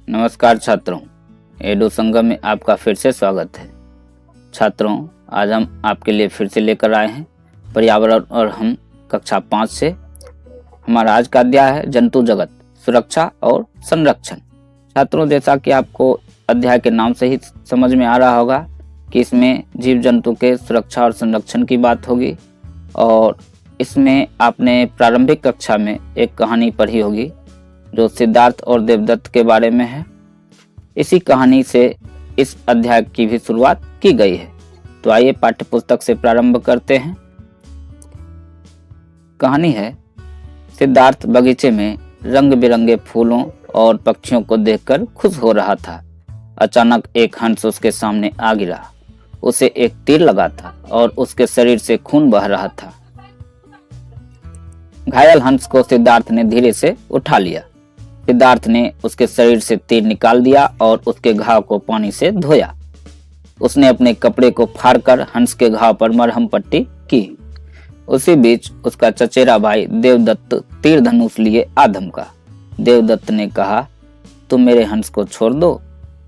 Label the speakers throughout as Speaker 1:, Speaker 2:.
Speaker 1: नमस्कार छात्रों, एडू संगम में आपका फिर से स्वागत है। छात्रों, आज हम आपके लिए फिर से लेकर आए हैं पर्यावरण और हम कक्षा 5 से। हमारा आज का अध्याय है जंतु जगत, सुरक्षा और संरक्षण। छात्रों, जैसा कि आपको अध्याय के नाम से ही समझ में आ रहा होगा कि इसमें जीव जंतु के सुरक्षा और संरक्षण की बात होगी और इसमें आपने प्रारंभिक कक्षा में एक कहानी पढ़ी होगी जो सिद्धार्थ और देवदत्त के बारे में है। इसी कहानी से इस अध्याय की भी शुरुआत की गई है। तो आइए पाठ्यपुस्तक से प्रारंभ करते हैं। कहानी है, सिद्धार्थ बगीचे में रंग बिरंगे फूलों और पक्षियों को देखकर खुश हो रहा था। अचानक एक हंस उसके सामने आ गिरा। उसे एक तीर लगा था और उसके शरीर से खून बह रहा था। घायल हंस को सिद्धार्थ ने धीरे से उठा लिया। सिद्धार्थ ने उसके शरीर से तीर निकाल दिया और उसके घाव को पानी से धोया। उसने अपने कपड़े को फाड़कर हंस के घाव पर मरहम पट्टी की। उसी बीच उसका चचेरा भाई देवदत्त तीर धनुष लिए आ धमका। देवदत्त ने कहा, तुम मेरे हंस को छोड़ दो,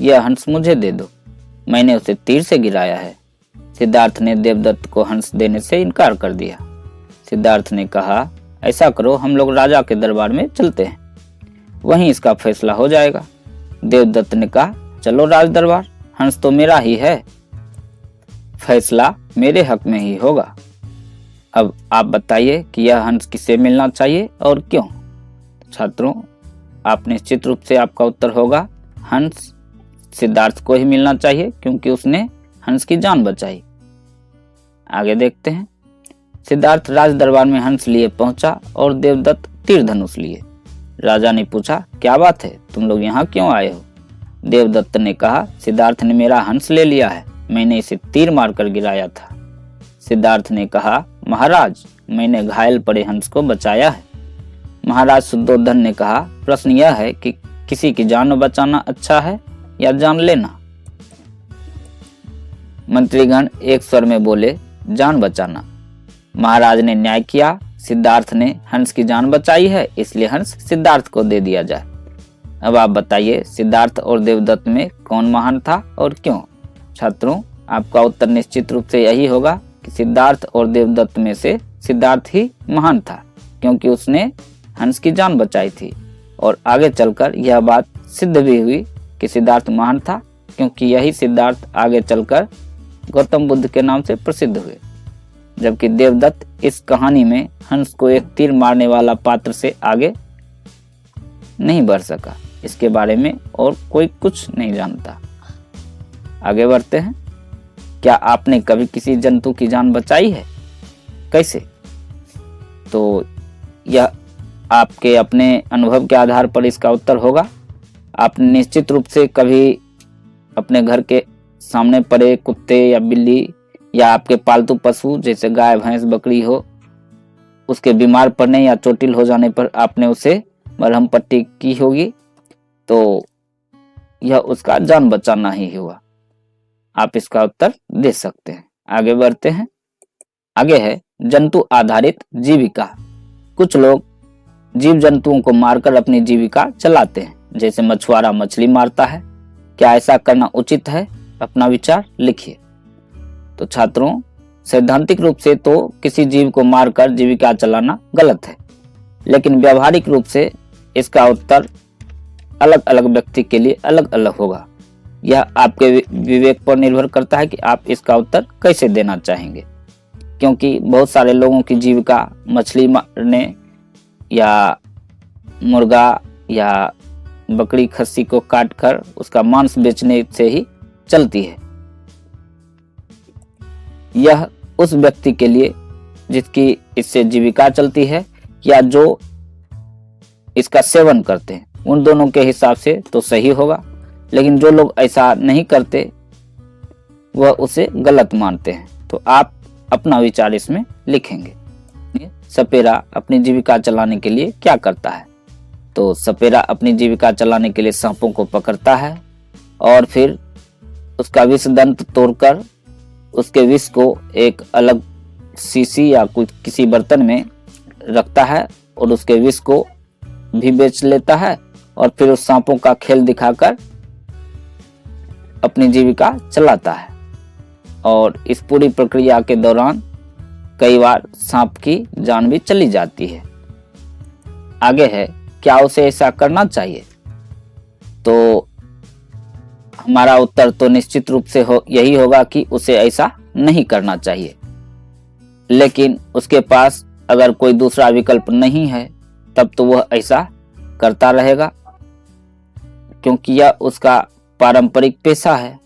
Speaker 1: यह हंस मुझे दे दो, मैंने उसे तीर से गिराया है। सिद्धार्थ ने देवदत्त को हंस देने से इनकार कर दिया। सिद्धार्थ ने कहा, ऐसा करो, हम लोग राजा के दरबार में चलते हैं, वहीं इसका फैसला हो जाएगा। देवदत्त ने कहा, चलो राज दरबार, हंस तो मेरा ही है, फैसला मेरे हक में ही होगा। अब आप बताइए कि यह हंस किसे मिलना चाहिए और क्यों। छात्रों, आप निश्चित रूप से आपका उत्तर होगा हंस सिद्धार्थ को ही मिलना चाहिए क्योंकि उसने हंस की जान बचाई। आगे देखते हैं। सिद्धार्थ राज दरबार में हंस लिए पहुंचा और देवदत्त तीर धनुष लिए। राजा ने पूछा, क्या बात है, तुम लोग यहाँ क्यों आए हो। देवदत्त ने कहा, सिद्धार्थ ने मेरा हंस ले लिया है, मैंने इसे तीर मारकर गिराया था। सिद्धार्थ ने कहा, महाराज, मैंने घायल पड़े हंस को बचाया है। महाराज शुद्धोधन ने कहा, प्रश्न यह है कि किसी की जान बचाना अच्छा है या जान लेना। मंत्रीगण एक स्वर में बोले, जान बचाना। महाराज ने न्याय किया। सिद्धार्थ ने हंस की जान बचाई है, इसलिए हंस सिद्धार्थ को दे दिया जाए। अब आप बताइए, सिद्धार्थ और देवदत्त में कौन महान था और क्यों। छात्रों, आपका उत्तर निश्चित रूप से यही होगा कि सिद्धार्थ और देवदत्त में से सिद्धार्थ ही महान था क्योंकि उसने हंस की जान बचाई थी। और आगे चलकर यह बात सिद्ध भी हुई कि सिद्धार्थ महान था क्योंकि यही सिद्धार्थ आगे चलकर गौतम बुद्ध के नाम से प्रसिद्ध हुए। जबकि देवदत्त इस कहानी में हंस को एक तीर मारने वाला पात्र से आगे नहीं बढ़ सका। इसके बारे में और कोई कुछ नहीं जानता। आगे बढ़ते हैं। क्या आपने कभी किसी जंतु की जान बचाई है? कैसे? तो यह आपके अपने अनुभव के आधार पर इसका उत्तर होगा। आपने निश्चित रूप से कभी अपने घर के सामने पड़े कुत्ते या बिल्ली या आपके पालतू पशु जैसे गाय, भैंस, बकरी हो, उसके बीमार पड़ने या चोटिल हो जाने पर आपने उसे मरहम पट्टी की होगी, तो यह उसका जान बचाना ही हुआ। आप इसका उत्तर दे सकते हैं। आगे बढ़ते हैं। आगे है जंतु आधारित जीविका। कुछ लोग जीव जंतुओं को मारकर अपनी जीविका चलाते हैं, जैसे मछुआरा मछली मारता है। क्या ऐसा करना उचित है? अपना विचार लिखिए। तो छात्रों, सैद्धांतिक रूप से तो किसी जीव को मारकर जीविका चलाना गलत है, लेकिन व्यावहारिक रूप से इसका उत्तर अलग अलग व्यक्ति के लिए अलग अलग होगा। यह आपके विवेक पर निर्भर करता है कि आप इसका उत्तर कैसे देना चाहेंगे, क्योंकि बहुत सारे लोगों की जीविका मछली मारने या मुर्गा या बकरी खस्सी को काटकर उसका मांस बेचने से ही चलती है। यह उस व्यक्ति के लिए जिसकी इससे जीविका चलती है या जो इसका सेवन करते हैं, उन दोनों के हिसाब से तो सही होगा, लेकिन जो लोग ऐसा नहीं करते वह उसे गलत मानते हैं। तो आप अपना विचार इसमें लिखेंगे। सपेरा अपनी जीविका चलाने के लिए क्या करता है? तो सपेरा अपनी जीविका चलाने के लिए सांपों को पकड़ता है और फिर उसका विष दंत तोड़कर उसके विष को एक अलग शीशी या कुछ किसी बर्तन में रखता है और उसके विष को भी बेच लेता है और फिर उस सांपों का खेल दिखाकर अपनी जीविका चलाता है। और इस पूरी प्रक्रिया के दौरान कई बार सांप की जान भी चली जाती है। आगे है, क्या उसे ऐसा करना चाहिए? तो हमारा उत्तर तो निश्चित रूप से यही होगा कि उसे ऐसा नहीं करना चाहिए। लेकिन उसके पास अगर कोई दूसरा विकल्प नहीं है तब तो वह ऐसा करता रहेगा, क्योंकि यह उसका पारंपरिक पेशा है।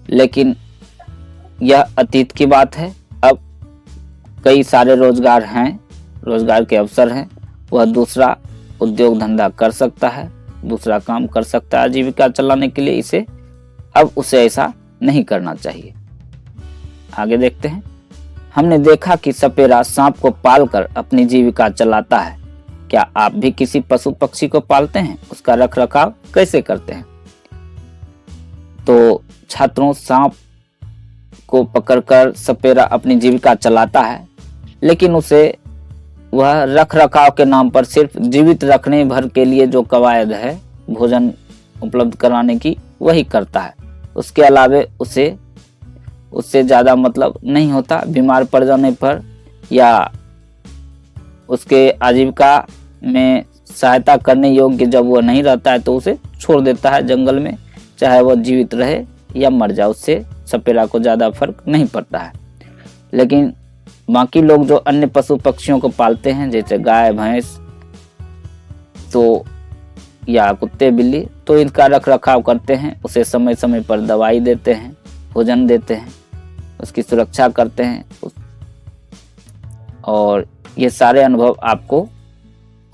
Speaker 1: लेकिन यह अतीत की बात है। अब कई सारे रोजगार हैं, रोजगार के अवसर हैं। वह दूसरा उद्योग धंधा कर सकता है, दूसरा काम कर सकता है आजीविका चलाने के लिए। अब उसे ऐसा नहीं करना चाहिए। आगे देखते हैं। हमने देखा कि सपेरा सांप को पालकर अपनी जीविका चलाता है। क्या आप भी किसी पशु पक्षी को पालते हैं? उसका रखरखाव कैसे करते हैं? तो छात्रों, सांप को पकड़कर सपेरा अपनी जीविका चलाता है, लेकिन उसे वह रखरखाव के नाम पर सिर्फ जीवित रखने भर के लिए जो कवायद है भोजन उपलब्ध कराने की, वही करता है। उसके अलावे उससे ज्यादा मतलब नहीं होता। बीमार पड़ जाने पर या उसके आजीविका में सहायता करने योग्य जब वह नहीं रहता है तो उसे छोड़ देता है जंगल में, चाहे वह जीवित रहे या मर जाए, उससे सपेरा को ज्यादा फर्क नहीं पड़ता है। लेकिन बाकी लोग जो अन्य पशु पक्षियों को पालते हैं, जैसे गाय भैंस तो या कुत्ते बिल्ली, तो इनका रखरखाव करते हैं। उसे समय समय पर दवाई देते हैं, भोजन देते हैं, उसकी सुरक्षा करते हैं। और ये सारे अनुभव आपको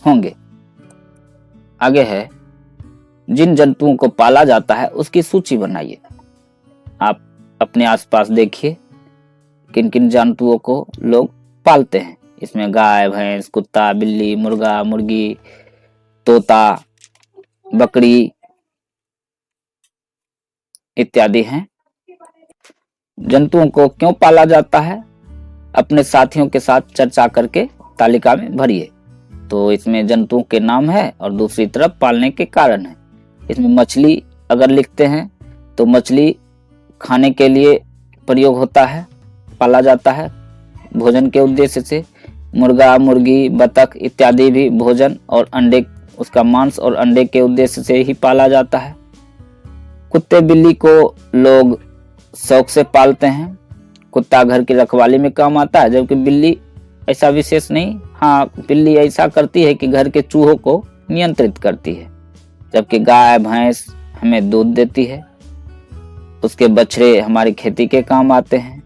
Speaker 1: होंगे। आगे है, जिन जंतुओं को पाला जाता है उसकी सूची बनाइए। आप अपने आसपास देखिए किन किन जंतुओं को लोग पालते हैं। इसमें गाय भैंस, कुत्ता बिल्ली, मुर्गा मुर्गी, तोता, बकरी इत्यादि हैं। जंतुओं को क्यों पाला जाता है, अपने साथियों के साथ चर्चा करके तालिका में भरिए। तो इसमें जंतुओं के नाम है और दूसरी तरफ पालने के कारण है। इसमें मछली अगर लिखते हैं तो मछली खाने के लिए प्रयोग होता है, पाला जाता है भोजन के उद्देश्य से। मुर्गा मुर्गी बतख इत्यादि भी भोजन और अंडे, उसका मांस और अंडे के उद्देश्य से ही पाला जाता है। कुत्ते बिल्ली को लोग शौक से पालते हैं। कुत्ता घर की रखवाली में काम आता है, जबकि बिल्ली ऐसा विशेष नहीं। हाँ, बिल्ली ऐसा करती है कि घर के चूहों को नियंत्रित करती है। जबकि गाय भैंस हमें दूध देती है, उसके बछड़े हमारी खेती के काम आते हैं।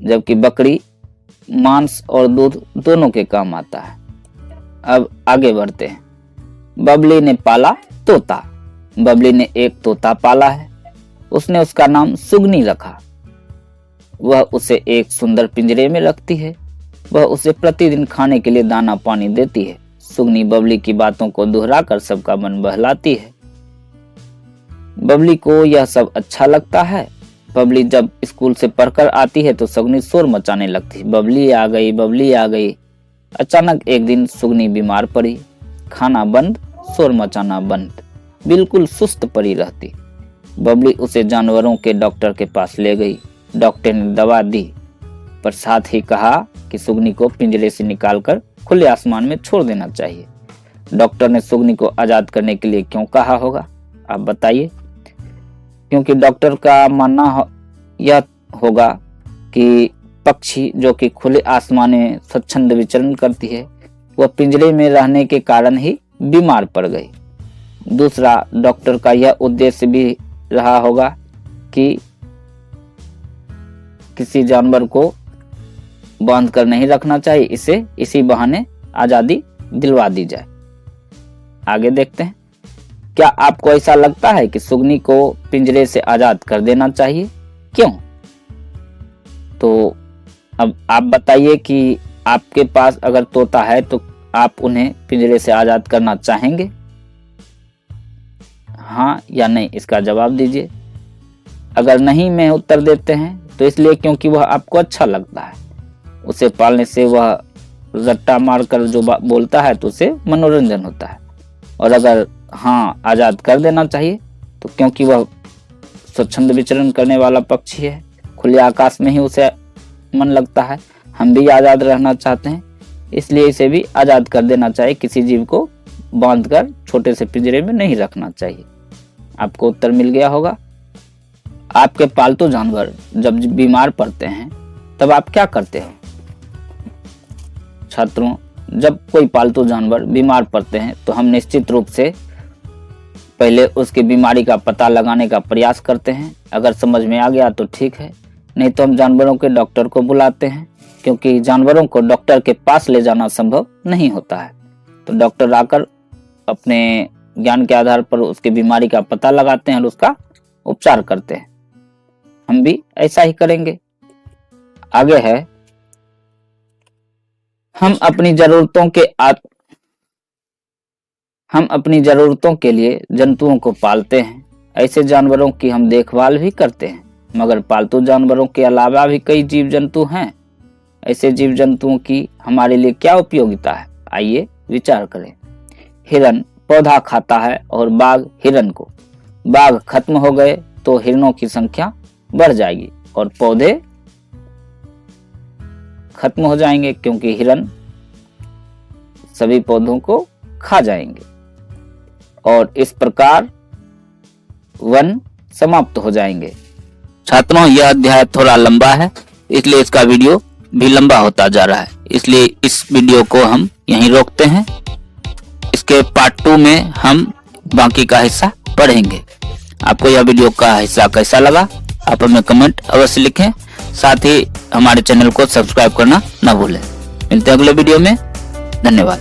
Speaker 1: जबकि बकरी मांस और दूध दोनों के काम आता है। अब आगे बढ़ते हैं। बबली ने पाला तोता। बबली ने एक तोता पाला है। उसने उसका नाम सुगनी रखा। वह उसे एक सुंदर पिंजरे में रखती है। वह उसे प्रतिदिन खाने के लिए दाना पानी देती है। सुगनी बबली की बातों को दोहराकर सबका मन बहलाती है। बबली को यह सब अच्छा लगता है। बबली जब स्कूल से पढ़कर आती है तो सुगनी शोर मचाने लगती है, बबली आ गई, बबली आ गई। अचानक एक दिन सुगनी बीमार पड़ी। खाना बंद, शोर मचाना बंद, बिल्कुल सुस्त पड़ी रहती। बबली उसे जानवरों के डॉक्टर के पास ले गई। डॉक्टर ने दवा दी, पर साथ ही कहा कि सुगनी को पिंजरे से निकालकर खुले आसमान में छोड़ देना चाहिए। डॉक्टर ने सुगनी को आजाद करने के लिए क्यों कहा होगा, आप बताइए? क्योंकि डॉक्टर का मानना यह होगा कि पक्षी जो कि खुले आसमान में स्वच्छंद विचरण करती है, वह पिंजरे में रहने के कारण ही बीमार पड़ गई। दूसरा, डॉक्टर का यह उद्देश्य भी रहा होगा कि किसी जानवर को बांध कर नहीं रखना चाहिए, इसे इसी बहाने आजादी दिलवा दी जाए। आगे देखते हैं। क्या आपको ऐसा लगता है कि सुगनी को पिंजरे से आजाद कर देना चाहिए? क्यों? तो अब आप बताइए कि आपके पास अगर तोता है तो आप उन्हें पिंजरे से आजाद करना चाहेंगे? हाँ या नहीं, इसका जवाब दीजिए। अगर नहीं में उत्तर देते हैं तो इसलिए क्योंकि वह आपको अच्छा लगता है। उसे पालने से वह रट्टा मारकर जो बोलता है तो उसे मनोरंजन होता है। और अगर हाँ आजाद कर देना चाहिए, तो क्योंकि वह स्वच्छंद विचरण करने वाला पक्षी है, खुले आकाश में ही उसे मन लगता है। हम भी आजाद रहना चाहते हैं, इसलिए इसे भी आजाद कर देना चाहिए। किसी जीव को बांधकर छोटे से पिंजरे में नहीं रखना चाहिए। आपको उत्तर मिल गया होगा। आपके पालतू जानवर जब बीमार पड़ते हैं तब आप क्या करते हो? छात्रों, जब कोई पालतू जानवर बीमार पड़ते हैं तो हम निश्चित रूप से पहले उसकी बीमारी का पता लगाने का प्रयास करते हैं। अगर समझ में आ गया तो ठीक है, नहीं तो हम जानवरों के डॉक्टर को बुलाते हैं, क्योंकि जानवरों को डॉक्टर के पास ले जाना संभव नहीं होता है। तो डॉक्टर आकर अपने ज्ञान के आधार पर उसकी बीमारी का पता लगाते हैं और उसका उपचार करते हैं। हम भी ऐसा ही करेंगे। आगे है, हम अपनी जरूरतों के लिए जंतुओं को पालते हैं। ऐसे जानवरों की हम देखभाल भी करते हैं, मगर पालतू जानवरों के अलावा भी कई जीव जंतु हैं। ऐसे जीव जंतुओं की हमारे लिए क्या उपयोगिता है? आइए विचार करें। हिरन पौधा खाता है और बाघ हिरन को। बाघ खत्म हो गए तो हिरनों की संख्या बढ़ जाएगी और पौधे खत्म हो जाएंगे, क्योंकि हिरन सभी पौधों को खा जाएंगे और इस प्रकार वन समाप्त हो जाएंगे। छात्रों, यह अध्याय थोड़ा लंबा है, इसलिए इसका वीडियो भी लंबा होता जा रहा है, इसलिए इस वीडियो को हम यहीं रोकते हैं। इसके पार्ट 2 में हम बाकी का हिस्सा पढ़ेंगे। आपको यह वीडियो का हिस्सा कैसा लगा आप हमें कमेंट अवश्य लिखें। साथ ही हमारे चैनल को सब्सक्राइब करना न भूलें। मिलते हैं अगले वीडियो में। धन्यवाद।